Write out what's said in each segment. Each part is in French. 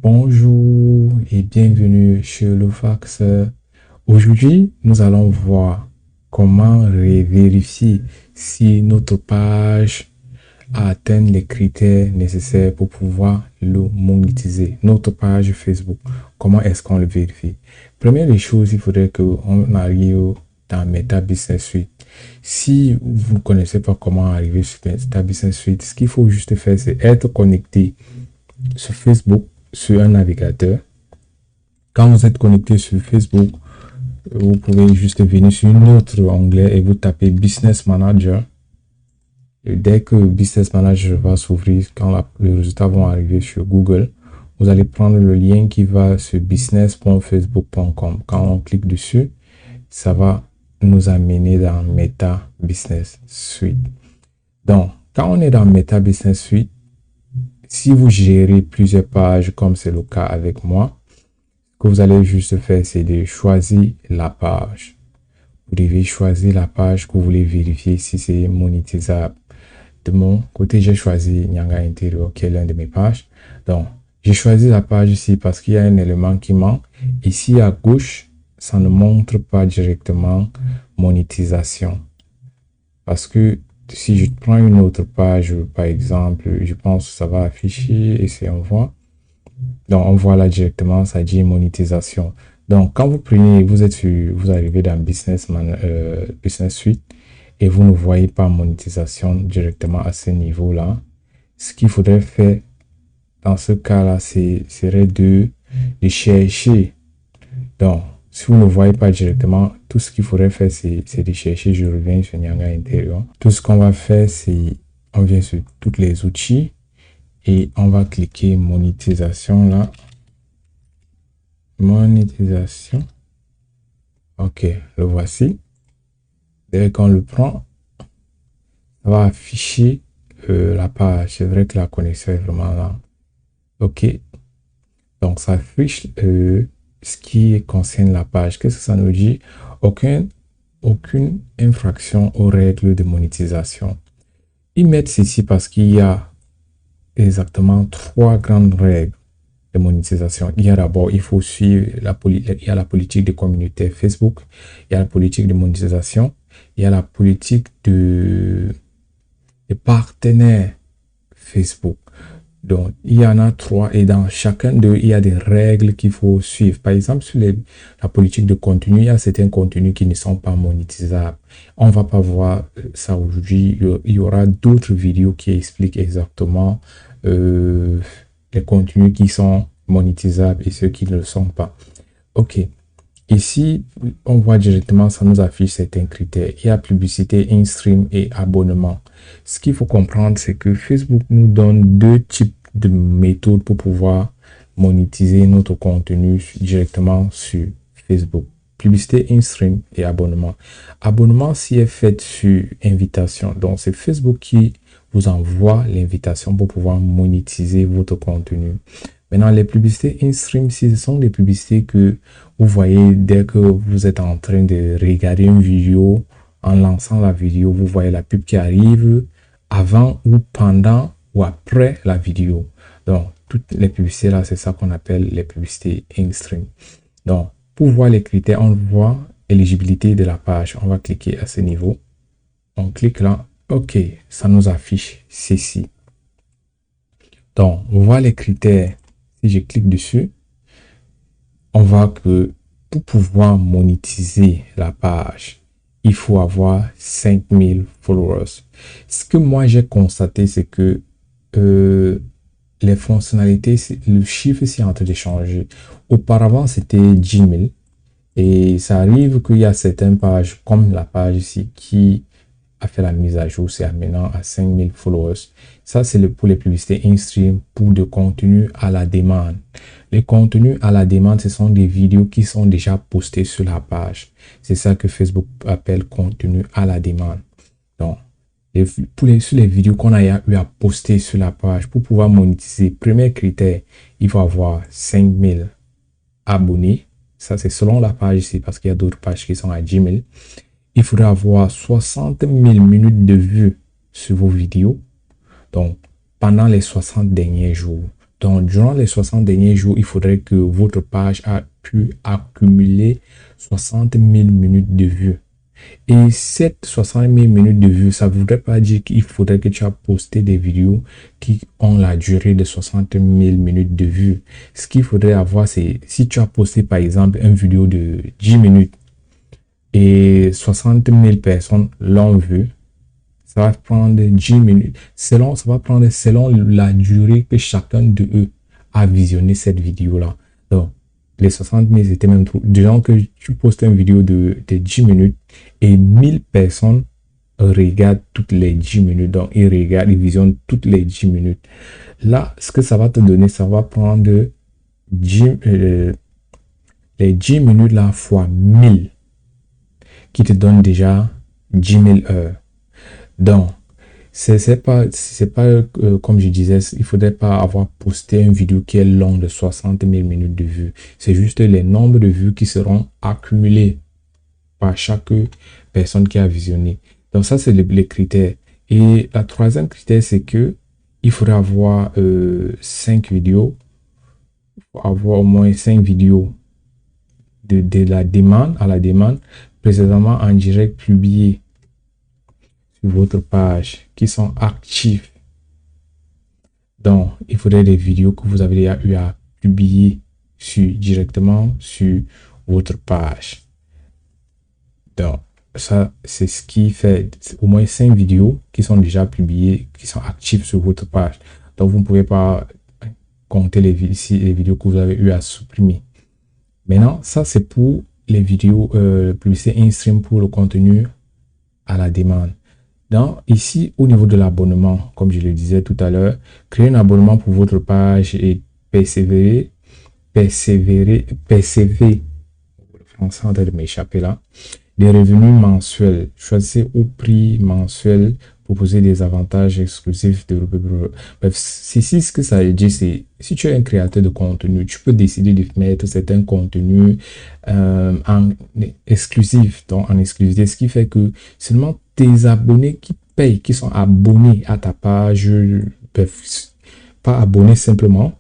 Bonjour et bienvenue chez Lofax. Aujourd'hui, nous allons voir comment vérifier si notre page a atteint les critères nécessaires pour pouvoir le monétiser. Notre page Facebook, comment est-ce qu'on le vérifie? Première des choses, il faudrait qu'on arrive dans Meta Business Suite. Si vous ne connaissez pas comment arriver sur Meta Business Suite, ce qu'il faut juste faire, c'est être connecté sur Facebook sur un navigateur. Quand vous êtes connecté sur Facebook, vous pouvez juste venir sur un autre onglet et vous tapez Business Manager. Et dès que Business Manager va s'ouvrir, quand les résultats vont arriver sur Google, vous allez prendre le lien qui va sur business.facebook.com. Quand on clique dessus, ça va nous amener dans Meta Business Suite. Donc, quand on est dans Meta Business Suite, si vous gérez plusieurs pages, comme c'est le cas avec moi, ce que vous allez juste faire, c'est de choisir la page. Vous devez choisir la page que vous voulez vérifier si c'est monétisable. De mon côté, j'ai choisi Nyanga Interior, qui est l'une de mes pages. Donc, j'ai choisi la page ici parce qu'il y a un élément qui manque. Ici, à gauche, ça ne montre pas directement monétisation. Parce que si je prends une autre page, par exemple, je pense que ça va afficher et c'est on voit. Donc, on voit là directement, ça dit monétisation. Donc, quand vous prenez, vous arrivez dans Business Suite et vous ne voyez pas monétisation directement à ce niveau-là. Ce qu'il faudrait faire dans ce cas-là, serait de chercher. Donc, si vous ne voyez pas directement, tout ce qu'il faudrait faire, c'est de chercher. Je reviens sur Nyanga Interior. Tout ce qu'on va faire, c'est on vient sur tous les outils et on va cliquer monétisation là. Monétisation. Ok, le voici. Dès qu'on le prend, ça va afficher la page. C'est vrai que la connexion est vraiment là. Ok. Donc, ça affiche ce qui concerne la page. Qu'est-ce que ça nous dit? Aucune infraction aux règles de monétisation. Ils mettent ceci parce qu'il y a exactement 3 grandes règles de monétisation. Il y a d'abord, il faut suivre la politique de communauté Facebook, il y a la politique de monétisation, il y a la politique de partenaires Facebook. Donc, il y en a 3 et dans chacun d'eux, il y a des règles qu'il faut suivre. Par exemple, sur la politique de contenu, il y a certains contenus qui ne sont pas monétisables. On ne va pas voir ça aujourd'hui. Il y aura d'autres vidéos qui expliquent exactement les contenus qui sont monétisables et ceux qui ne le sont pas. Ok. Ici, on voit directement, ça nous affiche certains critères. Il y a publicité, in-stream et abonnement. Ce qu'il faut comprendre, c'est que Facebook nous donne 2 types de méthodes pour pouvoir monétiser notre contenu directement sur Facebook. Publicité, in-stream et abonnement. Abonnement, si est fait sur invitation. Donc, c'est Facebook qui vous envoie l'invitation pour pouvoir monétiser votre contenu. Maintenant, les publicités in-stream, ce sont des publicités que vous voyez dès que vous êtes en train de regarder une vidéo. En lançant la vidéo, vous voyez la pub qui arrive avant ou pendant ou après la vidéo. Donc, toutes les publicités là, c'est ça qu'on appelle les publicités in-stream. Donc, pour voir les critères, on voit éligibilité de la page. On va cliquer à ce niveau. On clique là. OK, ça nous affiche ceci. Donc, on voit les critères. Si je clique dessus, on voit que pour pouvoir monétiser la page, il faut avoir 5000 followers. Ce que moi j'ai constaté, c'est que les fonctionnalités, le chiffre s'est en train de changer. Auparavant, c'était 10 000. Et ça arrive qu'il y a certaines pages, comme la page ici, qui a fait la mise à jour, c'est maintenant à 5000 followers. Ça, c'est pour les publicités in-stream, pour de contenu à la demande. Les contenus à la demande, ce sont des vidéos qui sont déjà postées sur la page. C'est ça que Facebook appelle contenu à la demande. Donc, sur les vidéos qu'on a eu à poster sur la page, pour pouvoir monétiser, premier critère, il faut avoir 5000 abonnés. Ça, c'est selon la page ici, parce qu'il y a d'autres pages qui sont à 10 000. Il faudra avoir 60 000 minutes de vues sur vos vidéos. Donc, pendant les 60 derniers jours. Donc, durant les 60 derniers jours, il faudrait que votre page a pu accumuler 60 000 minutes de vues. Et cette 60 000 minutes de vues, ça ne voudrait pas dire qu'il faudrait que tu aies posté des vidéos qui ont la durée de 60 000 minutes de vues. Ce qu'il faudrait avoir, c'est si tu as posté par exemple une vidéo de 10 minutes et 60 000 personnes l'ont vu, ça va prendre 10 minutes. Ça va prendre selon la durée que chacun de eux a visionné cette vidéo-là. Donc, les 60 000 étaient même trop. Disons que tu postes une vidéo de 10 minutes et 1000 personnes regardent toutes les 10 minutes. Donc, ils regardent, ils visionnent toutes les 10 minutes. Là, ce que ça va te donner, ça va prendre 10, les 10 minutes là fois 1000 qui te donne déjà 10 000 heures. Donc, c'est pas comme je disais, il faudrait pas avoir posté une vidéo qui est longue de 60 000 minutes de vues. C'est juste les nombres de vues qui seront accumulés par chaque personne qui a visionné. Donc ça, c'est les critères. Et la troisième critère, c'est que il faudrait avoir 5 vidéos. Il faut avoir au moins 5 vidéos de la demande à la demande, précédemment en direct publié sur votre page, qui sont actifs. Donc, il faudrait des vidéos que vous avez déjà eu à publier directement sur votre page. Donc, ça, c'est ce qui fait au moins 5 vidéos qui sont déjà publiées, qui sont actives sur votre page. Donc, vous ne pouvez pas compter les vidéos que vous avez eu à supprimer. Maintenant, ça, c'est pour les vidéos publicité in-stream pour le contenu à la demande. Donc, ici, au niveau de l'abonnement, comme je le disais tout à l'heure, créer un abonnement pour votre page et persévérer, le français en train de m'échapper là, des revenus mensuels. Choisissez au prix mensuel, proposer des avantages exclusifs. Bref, ici, ce que ça veut dire, c'est si tu es un créateur de contenu, tu peux décider de mettre certains contenus en exclusif, donc en exclusivité, ce qui fait que seulement tes abonnés qui payent, qui sont abonnés à ta page, pas abonnés simplement,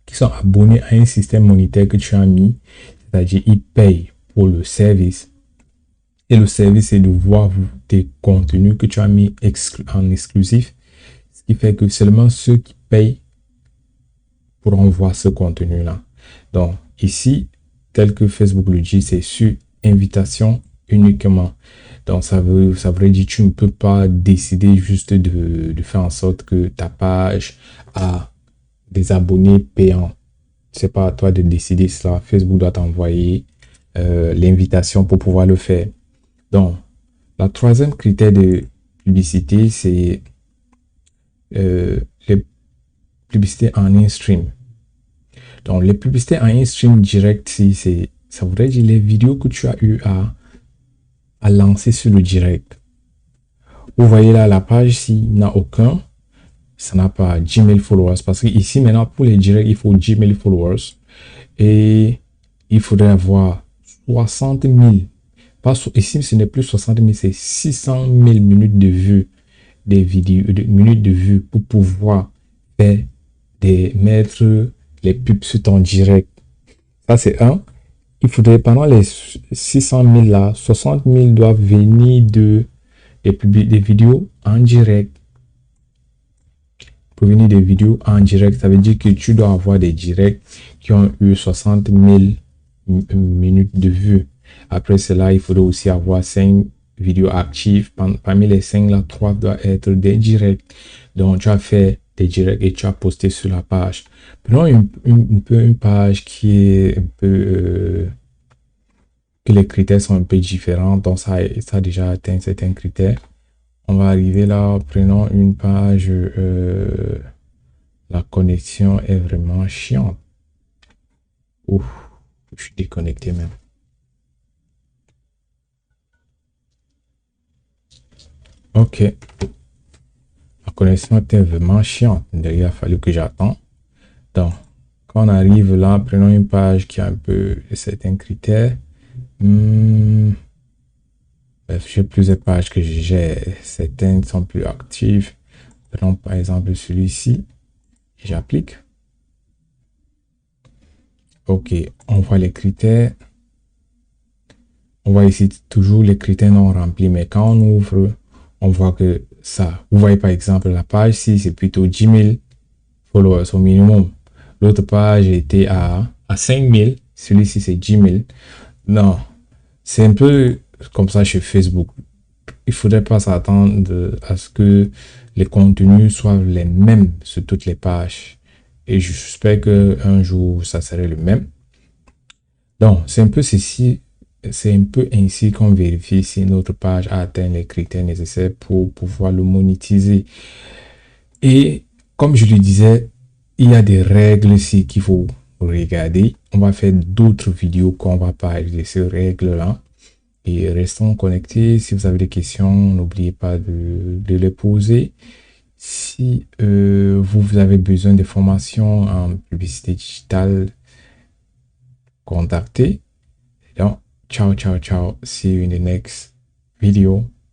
qui sont abonnés à un système monétaire que tu as mis, c'est-à-dire ils payent pour le service. Et le service, c'est de voir tes contenus que tu as mis en exclusif, ce qui fait que seulement ceux qui payent pourront voir ce contenu-là. Donc ici, tel que Facebook le dit, c'est sur invitation uniquement. Donc, ça voudrait dire que tu ne peux pas décider juste de faire en sorte que ta page a des abonnés payants. C'est pas à toi de décider cela. Facebook doit t'envoyer l'invitation pour pouvoir le faire. Donc, la troisième critère de publicité, c'est les publicités en in-stream. Donc, les publicités en in-stream direct, ça voudrait dire les vidéos que tu as eu à lancer sur le direct. Vous voyez là, la page, s'il n'a aucun, ça n'a pas 10 000 followers. Parce que ici, maintenant, pour les directs, il faut 10 000 followers. Et il faudrait avoir 60 000. Ici, ce n'est plus 60 000, c'est 600 000 minutes de vue des vidéos, minutes de vue pour pouvoir mettre les pubs sur ton direct. Ça, c'est un. Il faudrait, pendant les 600 000 là, 60 000 doivent venir des vidéos en direct. Pour venir des vidéos en direct, ça veut dire que tu dois avoir des directs qui ont eu 60 000 minutes de vue. Après cela, il faudrait aussi avoir 5 vidéos actives. Parmi les 5 là, 3 doivent être des directs. Donc, tu as fait des directs et tu as posté sur la page. Prenons une page qui est un peu que les critères sont un peu différents. Donc ça a déjà atteint certains critères. On va arriver là. Prenons une page. La connexion est vraiment chiante. Ouf, je suis déconnecté même. Ok. La connexion était vraiment chiante. Il a fallu que j'attende. Donc, quand on arrive là, prenons une page qui a un peu certains critères. Bref, j'ai plusieurs pages que j'ai. Certaines sont plus actives. Prenons par exemple celui-ci. J'applique. Ok, on voit les critères. On voit ici toujours les critères non remplis, mais quand on ouvre, on voit que ça. Vous voyez par exemple la page, si c'est plutôt 10 000 followers au minimum. L'autre page était à 5 000. Celui-ci, c'est 10 000. Non, c'est un peu comme ça chez Facebook. Il faudrait pas s'attendre à ce que les contenus soient les mêmes sur toutes les pages. Et je suspecte qu'un jour, ça serait le même. Donc, c'est un peu ceci. C'est un peu ainsi qu'on vérifie si notre page a atteint les critères nécessaires pour pouvoir le monétiser. Et comme je le disais, il y a des règles ici qu'il faut regarder. On va faire d'autres vidéos qu'on va parler de ces règles-là. Et restons connectés. Si vous avez des questions, n'oubliez pas de les poser. Si vous avez besoin de formations en publicité digitale, contactez. Donc, ciao, ciao, ciao. See you in the next video.